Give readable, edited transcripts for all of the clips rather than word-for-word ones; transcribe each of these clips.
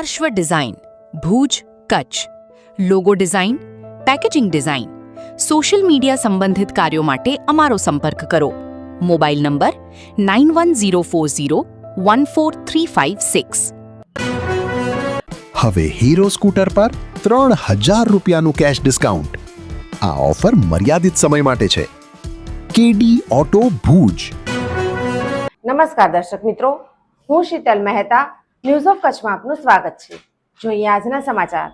પાર્શ્વ design, Bhuj, Kutch. Logo design, packaging design, social media સંબંધિત કાર્યો માટે અમારો સંપર્ક કરો. Mobile number 9104014356. હવે હીરો સ્કૂટર પર 3000 રૂપિયાનું કેશ ડિસ્કાઉન્ટ. આ ઓફર મર્યાદિત સમય માટે છે. કેડી ઓટો ભુજ. નમસ્કાર દર્શક મિત્રો, હું શીતલ મહેતા. ન્યૂઝ ઓફ કચ્છમાં આપનું સ્વાગત છે. જોઈએ આજના સમાચાર.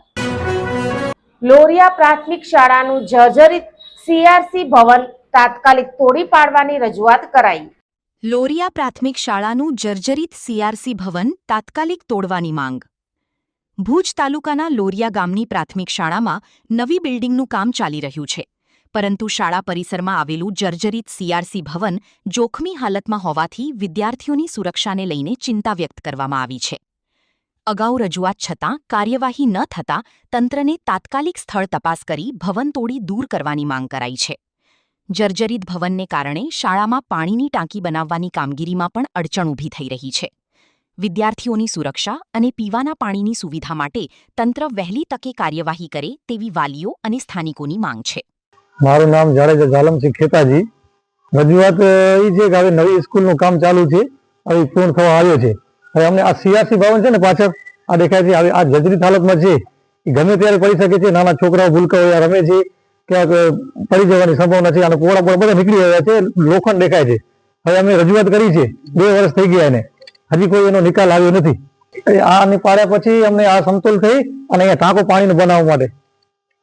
લોરિયા પ્રાથમિક શાળાનું જર્જરિત સીઆરસી ભવન તાત્કાલિક તોડી પાડવાની રજૂઆત કરાઈ. લોરિયા પ્રાથમિક શાળાનું જર્જરિત સીઆરસી ભવન તાત્કાલિક તોડવાની માંગ. ભુજ તાલુકાના લોરિયા ગામની પ્રાથમિક શાળામાં નવી બિલ્ડિંગનું કામ ચાલી રહ્યું છે, પરંતુ શાળા પરિસરમાં આવેલું જર્જરિત સીઆરસી ભવન જોખમી હાલતમાં હોવાથી વિદ્યાર્થીઓની સુરક્ષાને લઈને ચિંતા વ્યક્ત કરવામાં આવી છે. અગાઉ રજૂઆત છતાં કાર્યવાહી ન થતાં તંત્રને તાત્કાલિક સ્થળ તપાસ કરી ભવન તોડી દૂર કરવાની માંગ કરાઈ છે. જર્જરિત ભવનને કારણે શાળામાં પાણીની ટાંકી બનાવવાની કામગીરીમાં પણ અડચણ ઊભી થઈ રહી છે. વિદ્યાર્થીઓની સુરક્ષા અને પીવાના પાણીની સુવિધા માટે તંત્ર વહેલી તકે કાર્યવાહી કરે તેવી વાલીઓ અને સ્થાનિકોની માંગ છે. મારું નામ જાડેજા ઝાલમસિંહ ખેતાજી. રજૂઆત એ છે કે હવે નવી સ્કૂલનું કામ ચાલુ છે, હવે પૂર્ણ થવા આવ્યો છે. હવે અમને આ સીઆરસી ભવન છે ને પાછળ આ દેખાય છે, હવે આ જર્જરિત હાલતમાં છે. એ ગમે ત્યારે પડી શકે છે. નાના છોકરાઓ ભૂલકા હોય રમે છે, ક્યાંક પડી જવાની સંભાવના છે. અને પોળા પોળા બધા નીકળી રહ્યા છે, લોખંડ દેખાય છે. હવે અમે રજૂઆત કરી છે, 2 વર્ષ થઈ ગયા એને, હજી કોઈ એનો નિકાલ આવ્યો નથી. આ પાડ્યા પછી અમને આ સમતોલ થઈ અને અહીંયા ટાંકો પાણીનો બનાવવા માટે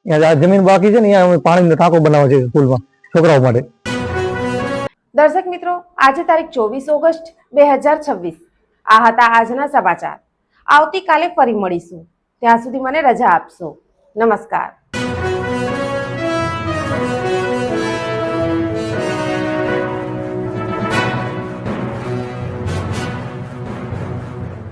આ જમીન બાકી છે ને, અહીંયા પાણીનો ટાંકો બનાવવા છે સ્કૂલમાં છોકરાઓ માટે. દર્શક મિત્રો, આજે તારીખ 24 ઓગસ્ટ 2026. આ હતા આજના સમાચાર. આવતીકાલે ફરી મળીશું. ત્યાં સુધી મને રજા આપશો. નમસ્કાર.